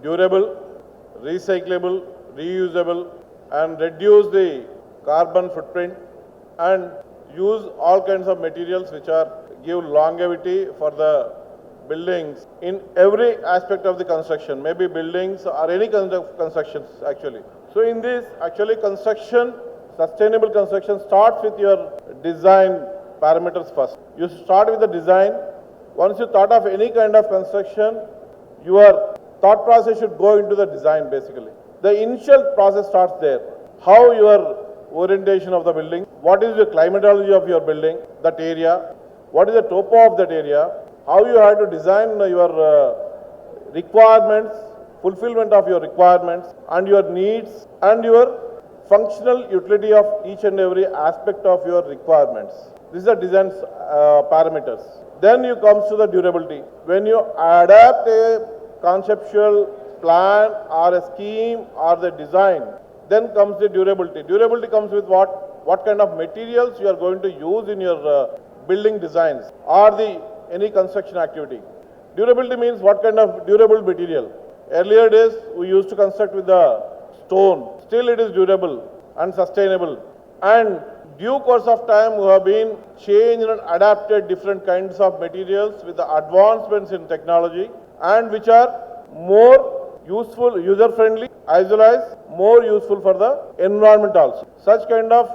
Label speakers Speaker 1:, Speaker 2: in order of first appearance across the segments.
Speaker 1: Durable, recyclable, reusable, and reduce the carbon footprint, and use all kinds of materials which are give longevity for the buildings in every aspect of the construction, maybe buildings or any kind of constructions actually. So in this actually construction, sustainable construction starts with your design parameters first. You start with the design. Once you thought of any kind of construction, your thought process should go into the design basically. The initial process starts there. How your orientation of the building, what is the climatology of your building, that area, what is the topo of that area, how you have to design your requirements, fulfillment of your requirements and your needs and your functional utility of each and every aspect of your requirements. These are design parameters. Then you comes to the durability. When you adapt a conceptual plan or a scheme or the design, then comes the durability. Durability comes with what? What kind of materials you are going to use in your building designs or any construction activity. Durability means what kind of durable material. Earlier days we used to construct with the stone. Still it is durable and sustainable. And due course of time we have been changed and adapted different kinds of materials with the advancements in technology and which are more useful, user-friendly, as well as more useful for the environment also. Such kind of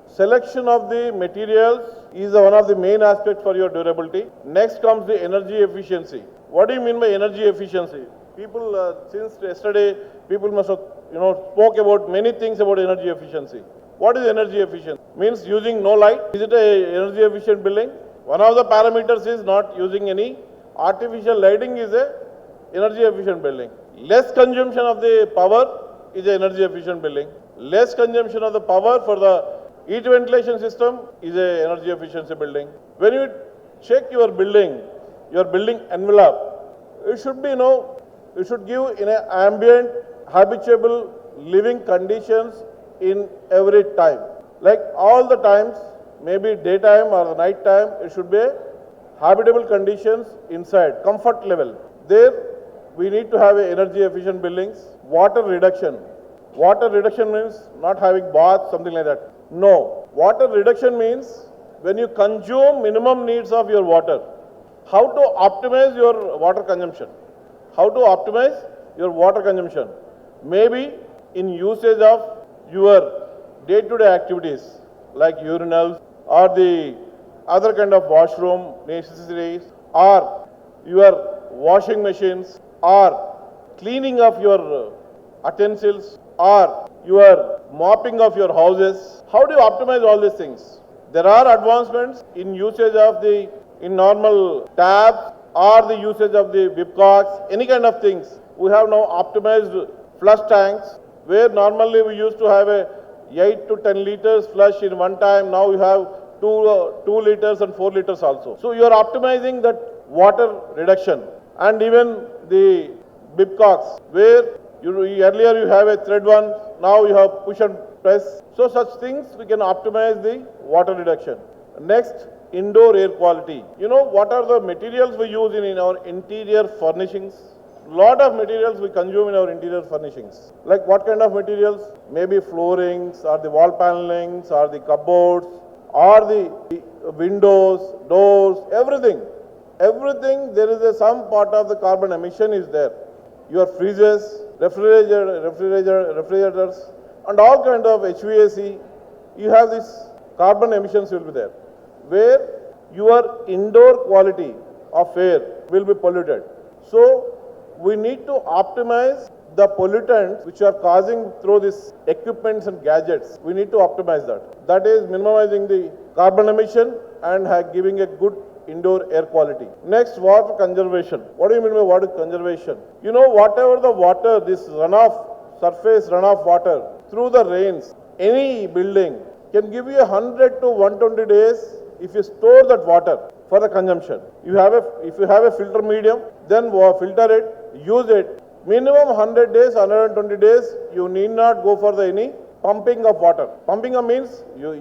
Speaker 1: selection of the materials is one of the main aspects for your durability. Next comes the energy efficiency. What do you mean by energy efficiency? People, since yesterday, people must have, spoke about many things about energy efficiency. What is energy efficient? Means using no light. Is it a energy efficient building? One of the parameters is not using any artificial lighting is a energy efficient building. Less consumption of the power is an energy efficient building. Less consumption of the power for the heat ventilation system is a energy efficiency building. When you check your building envelope, it should be, it should give in an ambient, habitable living conditions in every time. Like all the times, maybe daytime or the night time, it should be habitable conditions inside, comfort level. There, we need to have energy efficient buildings. Water reduction. Water reduction means not having baths, something like that. No. Water reduction means when you consume minimum needs of your water. How to optimize your water consumption? How to optimize your water consumption? Maybe in usage of your day-to-day activities like urinals or the other kind of washroom necessities or your washing machines or cleaning of your utensils or your mopping of your houses. How do you optimize all these things? There are advancements in usage of in normal taps or the usage of the whipcocks, any kind of things. We have now optimized flush tanks where normally we used to have a 8 to 10 liters flush in one time. Now you have 2 liters and 4 liters also. So you are optimizing that water reduction. And even the whipcocks where earlier you have a thread one, now you have push and press. So such things we can optimize the water reduction. Next, indoor air quality. What are the materials we use in our interior furnishings? Lot of materials we consume in our interior furnishings. Like what kind of materials? Maybe floorings or the wall panelings or the cupboards or the windows, doors, everything. Everything, there is some part of the carbon emission is there. Your freezers, refrigerators and all kind of HVAC, you have this carbon emissions will be there. Where your indoor quality of air will be polluted. So we need to optimize the pollutants which are causing through these equipments and gadgets. We need to optimize that. That is minimizing the carbon emission and giving a good indoor air quality. Next, water conservation. What do you mean by water conservation? Whatever the water, this runoff, surface runoff water through the rains, any building can give you 100 to 120 days if you store that water for the consumption. If you have a filter medium, then filter it, use it. Minimum 100 days, 120 days, you need not go for any pumping of water. Pumping means your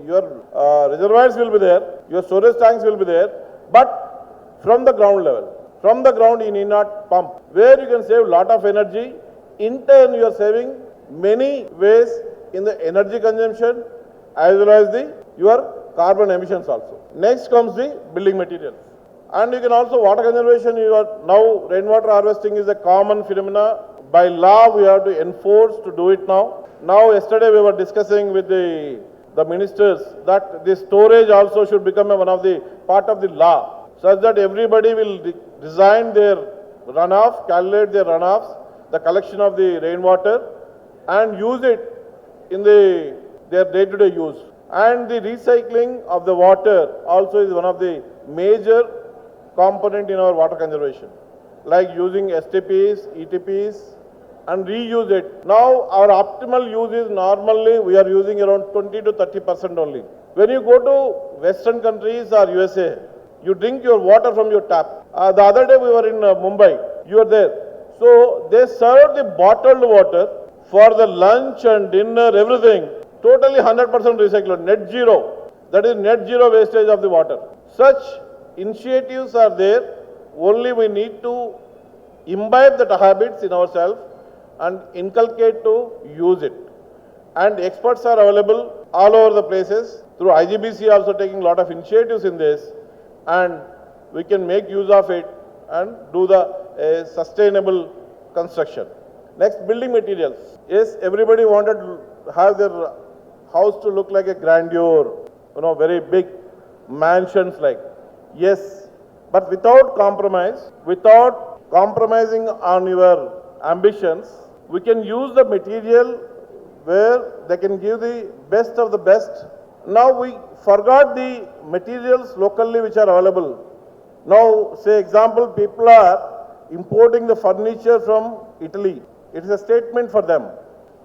Speaker 1: reservoirs will be there, your storage tanks will be there, but from the ground level. From the ground, you need not pump. Where you can save lot of energy, in turn you are saving many ways in the energy consumption as well as your carbon emissions also. Next comes the building materials. And you can also water conservation, now rainwater harvesting is a common phenomena. By law, we have to enforce to do it now. Now, yesterday we were discussing with the ministers that the storage also should become one of the part of the law, such that everybody will design their runoff, calculate their runoffs, the collection of the rainwater, and use it in their day-to-day use. And the recycling of the water also is one of the major component in our water conservation, like using STPs, ETPs, and reuse it. Now our optimal use is normally we are using around 20 to 30% only. When you go to Western countries or USA, you drink your water from your tap. The other day we were in Mumbai, you were there. So they serve the bottled water for the lunch and dinner, everything, totally 100% recycled, net zero. That is net zero wastage of the water. Such initiatives are there, only we need to imbibe that habits in ourselves and inculcate to use it. And experts are available all over the places. Through IGBC also taking a lot of initiatives in this, and we can make use of it and do the sustainable construction. Next, building materials. Yes, everybody wanted to have their house to look like a grandeur, very big mansions like. Yes, but without compromising on your ambitions, we can use the material where they can give the best of the best. Now we forgot the materials locally which are available. Now, say example, people are importing the furniture from Italy. It is a statement for them.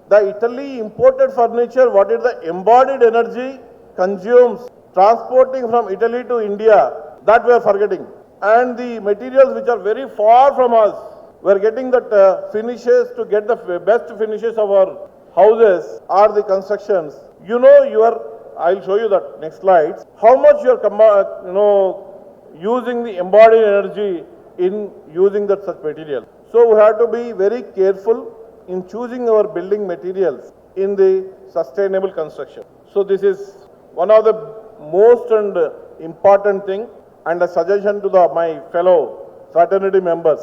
Speaker 1: The Italy imported furniture, what is the embodied energy consumes transporting from Italy to India, that we are forgetting. And the materials which are very far from us, we are getting that finishes to get the best finishes of our houses or the constructions. I'll show you that next slides. How much you are using the embodied energy in using that such material. So we have to be very careful in choosing our building materials in the sustainable construction. So this is one of the most and important thing, and a suggestion to my fellow fraternity members.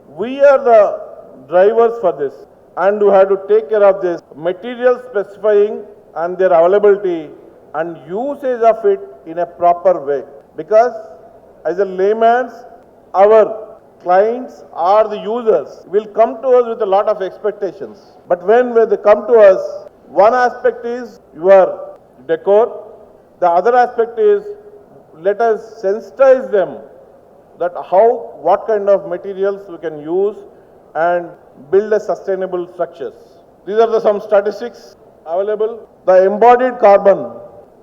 Speaker 1: We are the drivers for this, and we have to take care of this material specifying and their availability and usage of it in a proper way. Because as a layman, our clients or the users will come to us with a lot of expectations. But when they come to us, one aspect is your decor, the other aspect is let us sensitize them that what kind of materials we can use and build a sustainable structures. These are some statistics available. The embodied carbon,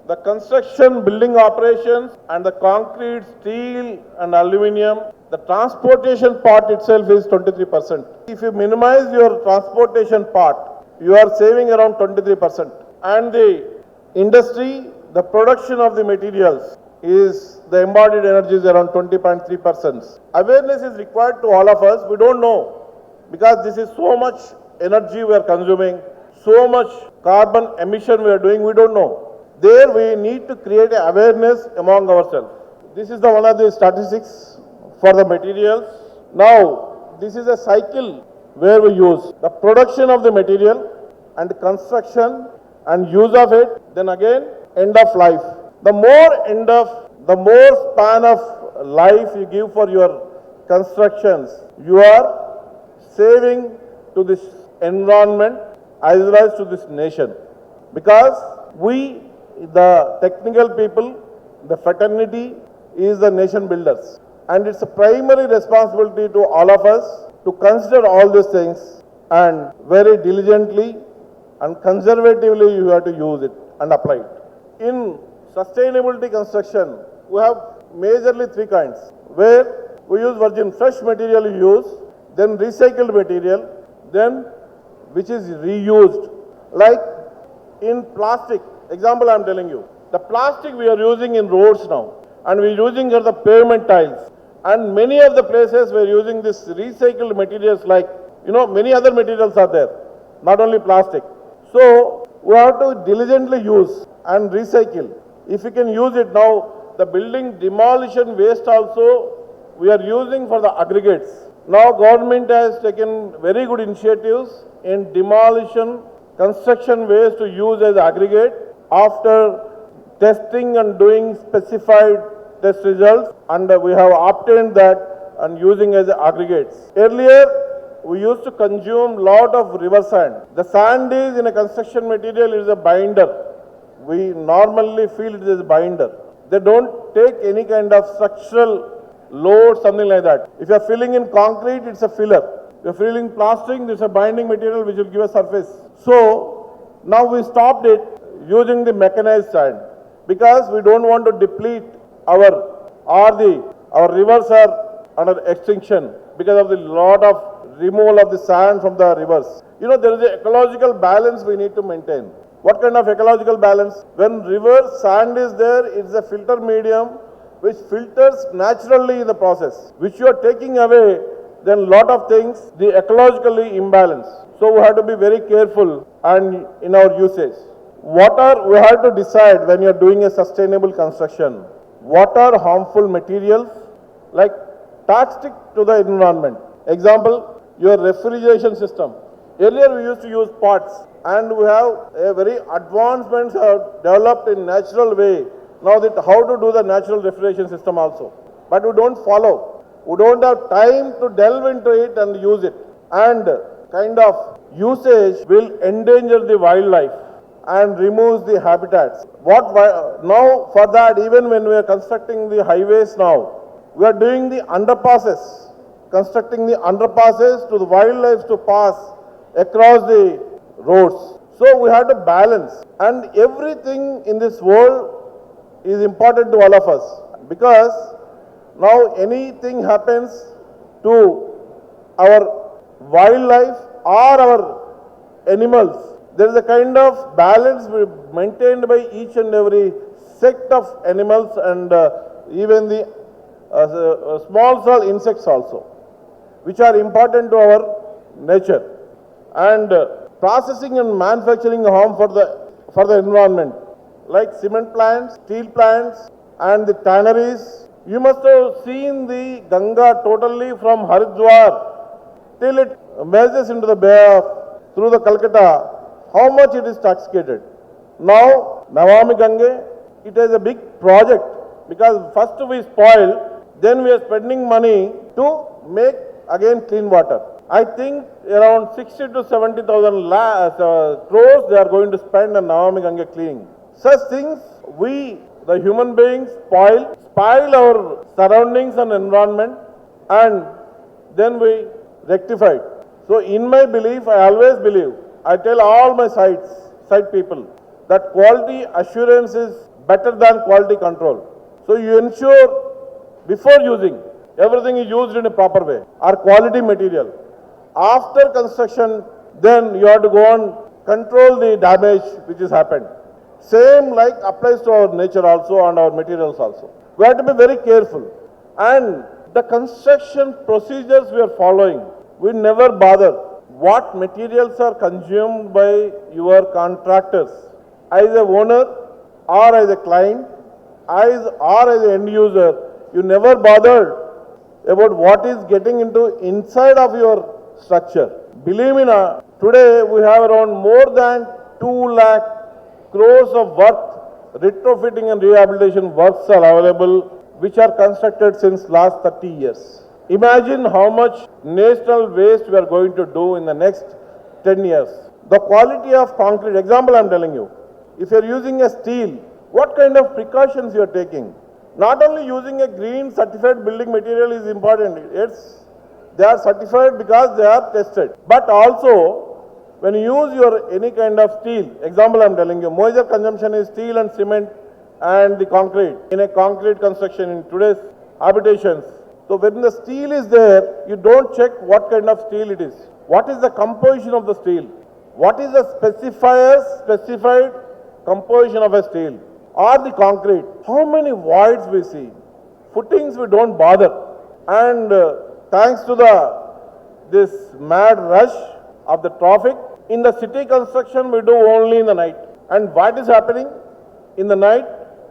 Speaker 1: the construction, building operations, and the concrete, steel and aluminium, the transportation part itself is 23%. If you minimize your transportation part, you are saving around 23%. And the industry, the production of the materials is the embodied energy is around 20.3%. Awareness is required to all of us. We don't know, because this is so much energy we are consuming, so much carbon emission we are doing, we don't know. There we need to create an awareness among ourselves. This is one of the statistics for the materials. Now, this is a cycle where we use the production of the material and construction and use of it, then again end of life. The more span of life you give for your constructions, you are saving to this environment as well as to this nation. Because we, the technical people, the fraternity is the nation builders. And it's a primary responsibility to all of us to consider all these things and very diligently and conservatively you have to use it and apply it. In sustainability construction, we have majorly three kinds, where we use virgin fresh material use, then recycled material, then which is reused. Like in plastic, example I am telling you, the plastic we are using in roads now, and we are using the pavement tiles, And many of the places we're using this recycled materials like, many other materials are there, not only plastic. So we have to diligently use and recycle. If we can use it now, the building demolition waste also we are using for the aggregates. Now government has taken very good initiatives in demolition, construction waste to use as aggregate after testing and doing specified test results, and we have obtained that and using as aggregates. Earlier, we used to consume lot of river sand. The sand is in a construction material is a binder. We normally feel it is a binder. They don't take any kind of structural load, something like that. If you are filling in concrete, it's a filler. If you are filling plastering, it's a binding material which will give a surface. So now we stopped it using the mechanized sand because we don't want to deplete our rivers are under extinction because of the lot of removal of the sand from the rivers. There is an ecological balance we need to maintain. What kind of ecological balance? When river sand is there, it's a filter medium which filters naturally in the process. Which you are taking away, then lot of things, the ecologically imbalance. So we have to be very careful and in our usage. Water, we have to decide when you are doing a sustainable construction. What are harmful materials like toxic to the environment? Example, your refrigeration system. Earlier we used to use pots and we have a very advancements are developed in natural way. Now that how to do the natural refrigeration system also. But we don't follow. We don't have time to delve into it and use it. And kind of usage will endanger the wildlife and removes the habitats. Now for that, even when we are constructing the highways now, we are doing the underpasses, constructing the underpasses to the wildlife to pass across the roads. So we have to balance, and everything in this world is important to all of us, because now anything happens to our wildlife or our animals, there is a kind of balance maintained by each and every sect of animals and even the small insects also, which are important to our nature. And processing and manufacturing harm for the environment, like cement plants, steel plants, and the tanneries. You must have seen the Ganga totally from Haridwar till it merges into the Bay through the Calcutta. How much it is toxicated. Now, Navami Gange, it is a big project because first we spoil, then we are spending money to make again clean water. I think around 60 to 70,000 crores they are going to spend on Navami Gange cleaning. Such things we, the human beings, spoil our surroundings and environment, and then we rectify it. So in my belief, I always believe, I tell all my site people that quality assurance is better than quality control. So you ensure before using, everything is used in a proper way, or quality material. After construction, then you have to go and control the damage which has happened. Same like applies to our nature also and our materials also. We have to be very careful. And the construction procedures we are following, we never bother what materials are consumed by your contractors. As a owner or as a client, or as an end user, you never bothered about what is getting into inside of your structure. Believe me now, today we have around more than 2 lakh crores of worth retrofitting and rehabilitation works are available, which are constructed since last 30 years. Imagine how much national waste we are going to do in the next 10 years. The quality of concrete, example I am telling you, if you are using a steel, what kind of precautions you are taking? Not only using a green certified building material is important, they are certified because they are tested. But also, when you use your any kind of steel, example I am telling you, major consumption is steel and cement and the concrete in a concrete construction in today's habitations. So when the steel is there, you don't check what kind of steel it is. What is the composition of the steel? What is the specified composition of a steel or the concrete? How many voids we see? Footings we don't bother. And thanks to this mad rush of the traffic, in the city construction we do only in the night. And what is happening in the night?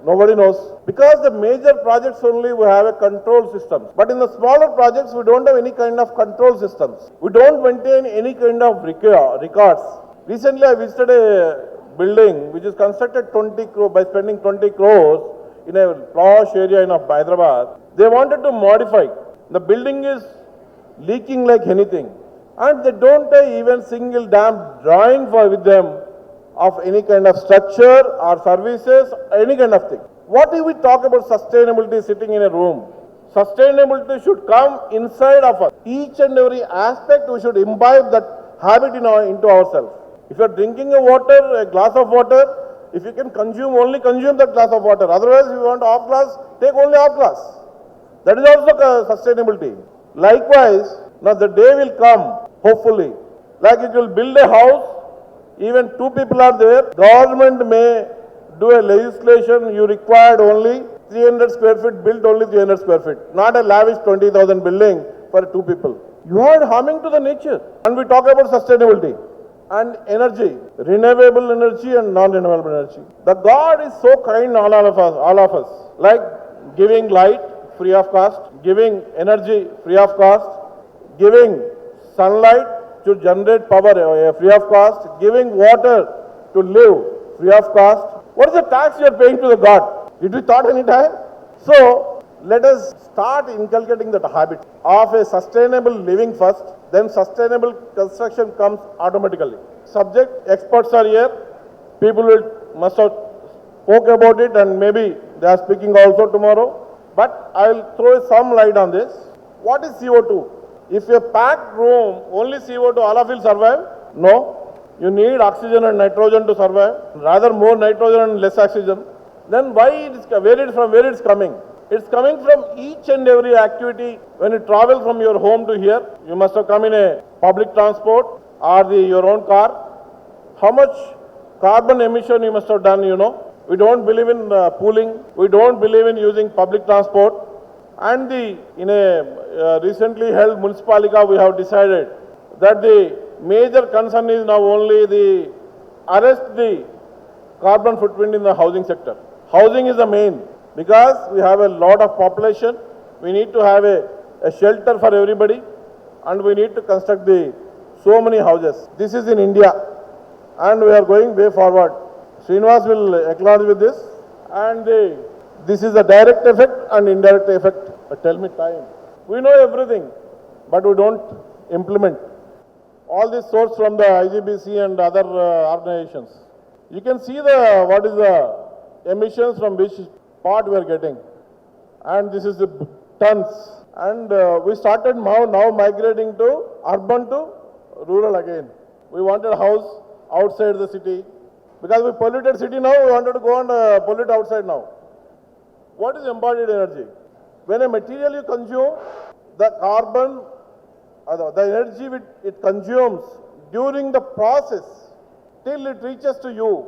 Speaker 1: Nobody knows. Because the major projects only we have a control system. But in the smaller projects we don't have any kind of control systems. We don't maintain any kind of records. Recently I visited a building which is constructed 20 crore by spending 20 crores in a posh area in Hyderabad. They wanted to modify. The building is leaking like anything. And they don't have even single damn drawing with them of any kind of structure or services, any kind of thing. What if we talk about sustainability sitting in a room? Sustainability should come inside of us. Each and every aspect we should imbibe that habit into ourselves. If you are drinking a glass of water, if you can only consume that glass of water. Otherwise, if you want half glass, take only half glass. That is also sustainability. Likewise, now the day will come, hopefully, like it will build a house, even two people are there, government may do a legislation, you required only 300 square feet, build only 300 square feet, not a lavish 20,000 building for two people. You are harming to the nature. And we talk about sustainability and energy, renewable energy and non-renewable energy. The God is so kind all of us, like giving light free of cost, giving energy free of cost, giving sunlight to generate power free of cost, giving water to live free of cost. What is the tax you are paying to the God? Did we thought any time? So let us start inculcating that habit of a sustainable living first, then sustainable construction comes automatically. Subject experts are here. People must have spoke about it and maybe they are speaking also tomorrow. But I will throw some light on this. What is CO2? If a packed room, only CO2, all of it will survive? No. You need oxygen and nitrogen to survive. Rather more nitrogen and less oxygen. Then where it's coming? It's coming from each and every activity. When you travel from your home to here, you must have come in a public transport or your own car. How much carbon emission you must have done, We don't believe in pooling. We don't believe in using public transport. And in a recently held municipality, we have decided that the major concern is now only the arrest the carbon footprint in the housing sector. Housing is the main because we have a lot of population. We need to have a shelter for everybody and we need to construct so many houses. This is in India and we are going way forward. Srinivas will acknowledge with this and this is the direct effect and indirect effect. Tell me time. We know everything, but we don't implement. All this source from the IGBC and other organizations. You can see what is the emissions from which part we are getting. And this is the tons. And we started now migrating to urban to rural again. We wanted a house outside the city. Because we polluted city now, we wanted to go and pollute outside now. What is embodied energy? When a material you consume, the carbon, the energy it consumes during the process till it reaches to you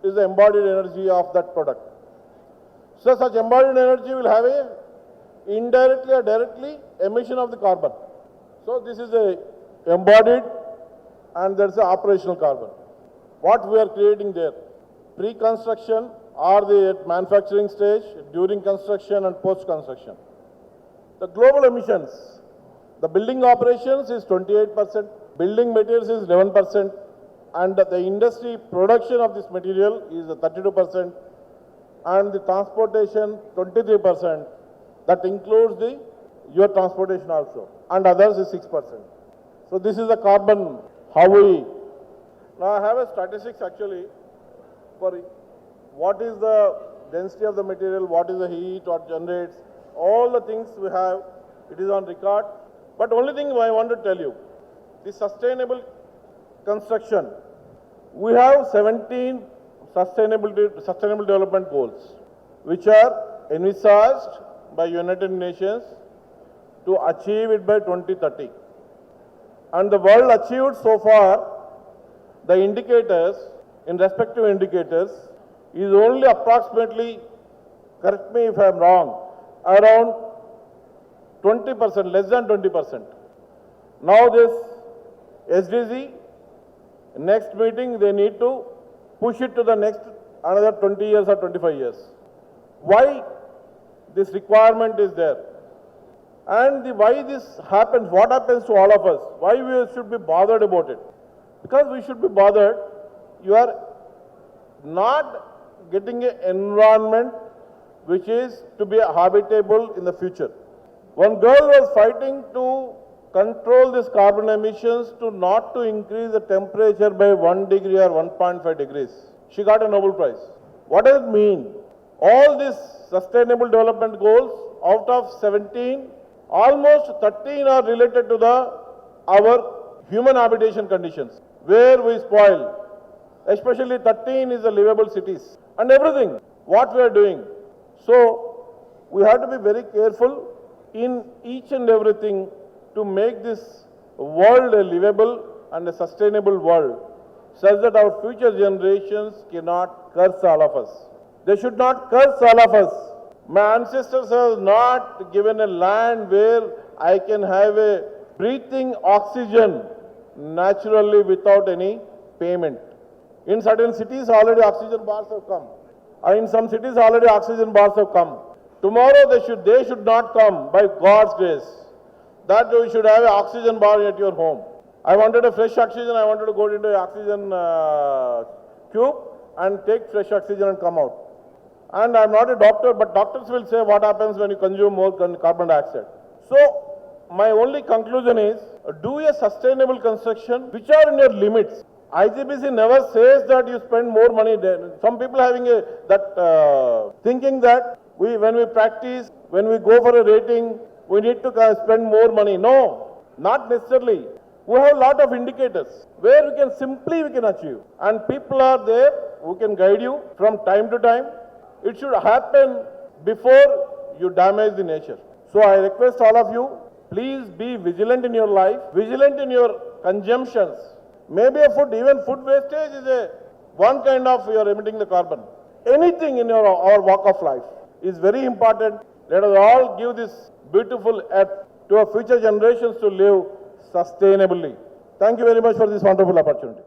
Speaker 1: is the embodied energy of that product. So such embodied energy will have a indirectly or directly emission of the carbon. So this is a embodied and there's a operational carbon. What we are creating there, pre-construction or the manufacturing stage, during construction and post-construction. The global emissions, the building operations is 28%, building materials is 11%, and the industry production of this material is 32%, and the transportation 23%. That includes your transportation also, and others is 6%. So this is the carbon, how we... Now I have a statistics actually for what is the density of the material, what is the heat, what generates, all the things we have, it is on record. But only thing I want to tell you, the sustainable construction, we have 17 sustainable development goals, which are envisaged by United Nations to achieve it by 2030. And the world achieved so far, the indicators, in respective indicators, is only approximately, correct me if I am wrong, around 20%, less than 20%. Now this SDG, next meeting they need to push it to the next another 20 years or 25 years. Why this requirement is there? And why this happens, what happens to all of us? Why we should be bothered about it? Because we should be bothered, you are not getting an environment which is to be habitable in the future. One girl was fighting to control this carbon emissions to not to increase the temperature by 1 degree or 1.5 degrees. She got a Nobel Prize. What does it mean? All these sustainable development goals, out of 17, almost 13 are related to our human habitation conditions, where we spoil. Especially 13 is the livable cities and everything, what we are doing. So, we have to be very careful in each and everything to make this world a livable and a sustainable world, such that our future generations cannot curse all of us. They should not curse all of us. My ancestors have not given a land where I can have a breathing oxygen naturally without any payment. In certain cities already oxygen bars have come. In some cities already oxygen bars have come. Tomorrow they should not come by God's grace. That you should have an oxygen bar at your home. I wanted a fresh oxygen, I wanted to go into an oxygen cube and take fresh oxygen and come out. And I am not a doctor, but doctors will say what happens when you consume more carbon dioxide. So, my only conclusion is, do a sustainable construction which are in your limits. IGBC never says that you spend more money there. Some people having thinking that when we practice, when we go for a rating, we need to spend more money. No, not necessarily. We have a lot of indicators where we can achieve. And people are there who can guide you from time to time. It should happen before you damage the nature. So I request all of you, please be vigilant in your life, vigilant in your consumptions. Maybe even food wastage is one kind of you are emitting the carbon. Anything in our walk of life is very important. Let us all give this beautiful earth to our future generations to live sustainably. Thank you very much for this wonderful opportunity.